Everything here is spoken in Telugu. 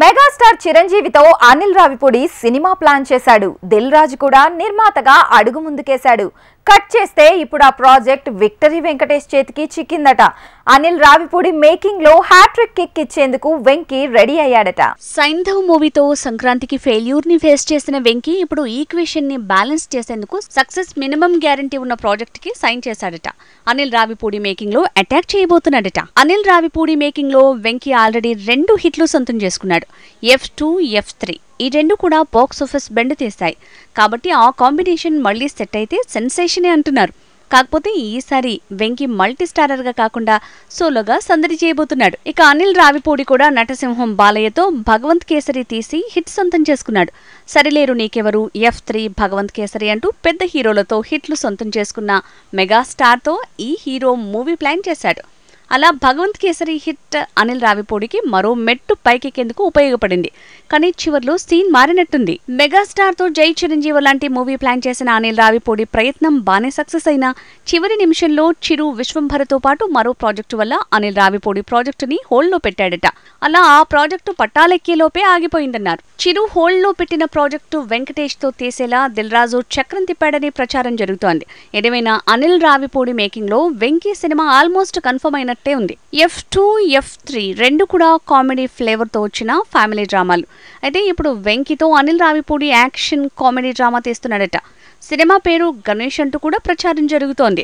మెగాస్టార్ చిరంజీవితో అనిల్ రావిపూడి సినిమా ప్లాన్ చేశాడు. దిల్ రాజు కూడా నిర్మాతగా అడుగు ముందుకేశాడు. కట్ చేస్తే ఇప్పుడు ఆ ప్రాజెక్ట్ విక్టరీ వెంకటేష్ చేతికి చిక్కిందట. అనిల్ రావిపూడి మేకింగ్ లో హ్యాట్రిక్ కిక్ ఇచ్చేందుకు వెంకీ రెడీ అయ్యాడట. సైంధవ్ మూవీతో సంక్రాంతికి ఫెయిల్యూర్ ని ఫేస్ చేసిన వెంకీ ఇప్పుడు ఈక్వేషన్ ని బ్యాలెన్స్ చేసేందుకు సక్సెస్ మినిమం గ్యారంటీ ఉన్న ప్రాజెక్ట్ కి సైన్ చేశాడట. అనిల్ రావిపూడి మేకింగ్ లో అటాక్ చేయబోతున్నాడట. అనిల్ రావిపూడి మేకింగ్ లో వెంకీ ఆల్రెడీ 2 హిట్లు సొంతం చేసుకున్నాడు. F2, F3 ఈ 2 కూడా బాక్స్ ఆఫీస్ బెండ్ తీస్తాయి. కాబట్టి ఆ కాంబినేషన్ మళ్లీ సెట్ అయితే సెన్సేషనే అంటున్నారు. కాకపోతే ఈసారి వెంకీ మల్టీ స్టారర్ గా కాకుండా సోలోగా సందడి చేయబోతున్నాడు. ఇక అనిల్ రావిపూడి కూడా నటసింహం బాలయ్యతో భగవంత్ కేసరి తీసి హిట్ సొంతం చేసుకున్నాడు. సరిలేరు నీకెవరు, F3, భగవంత్ కేసరి అంటూ పెద్ద హీరోలతో హిట్లు సొంతం చేసుకున్న మెగాస్టార్ తో ఈ హీరో మూవీ ప్లాన్ చేశాడు. అలా భగవంత్ కేసరి హిట్ అనిల్ రావిపూడికి మరో మెట్టు పైకెక్కేందుకు ఉపయోగపడింది. కానీ చివర్లో సీన్ మారినట్టుంది. మెగాస్టార్ తో జై చిరంజీవి లాంటి మూవీ ప్లాన్ చేసిన అనిల్ రావిపూడి ప్రయత్నం బానే సక్సెస్ అయినా చివరి నిమిషంలో చిరు విశ్వంభరతో పాటు మరో ప్రాజెక్టు వల్ల అనిల్ రావిపూడి ప్రాజెక్టుని హోల్డ్లో పెట్టాడట. అలా ఆ ప్రాజెక్టు పట్టాలెక్కేలోపే ఆగిపోయిందన్నారు. చిరు హోల్డ్లో పెట్టిన ప్రాజెక్టు వెంకటేష్ తో తీసేలా దిల్ రాజు చక్రం తిప్పాడని ప్రచారం జరుగుతోంది. ఏదేమైనా అనిల్ రావిపూడి మేకింగ్ లో వెంకీ సినిమా ఆల్మోస్ట్ కన్ఫర్మ్ అయినట్టే ఉంది. F2, F3 2 కూడా కామెడీ ఫ్లేవర్ తో వచ్చిన ఫ్యామిలీ డ్రామాలు. అయితే ఇప్పుడు వెంకీతో Anil Ravipudi action comedy drama తీస్తున్నాడట. సినిమా పేరు గణేష్ అంటూ కూడా ప్రచారం జరుగుతోంది.